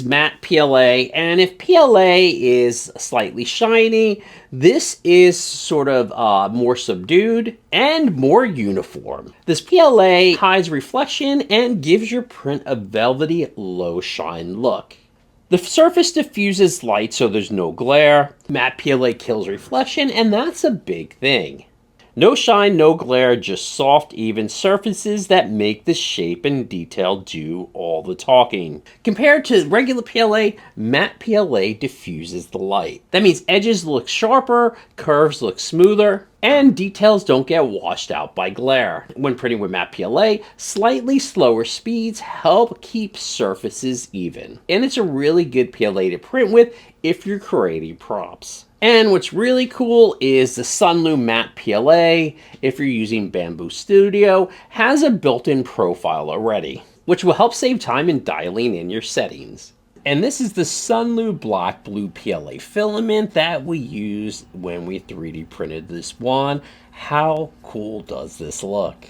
Matte PLA, and if PLA is slightly shiny, this is sort of more subdued and more uniform. This PLA hides reflection and gives your print a velvety, low shine look. The surface diffuses light so there's no glare. Matte PLA kills reflection, and that's a big thing. No shine, no glare, just soft, even surfaces that make the shape and detail do all the talking. Compared to regular PLA, matte PLA diffuses the light. That means edges look sharper, curves look smoother, and details don't get washed out by glare. When printing with matte PLA, slightly slower speeds help keep surfaces even. And it's a really good PLA to print with if you're creating props. And what's really cool is the Sunlu Matte PLA, if you're using Bambu Studio, has a built-in profile already, which will help save time in dialing in your settings. And this is the Sunlu Black Blue PLA filament that we used when we 3D printed this wand. How cool does this look?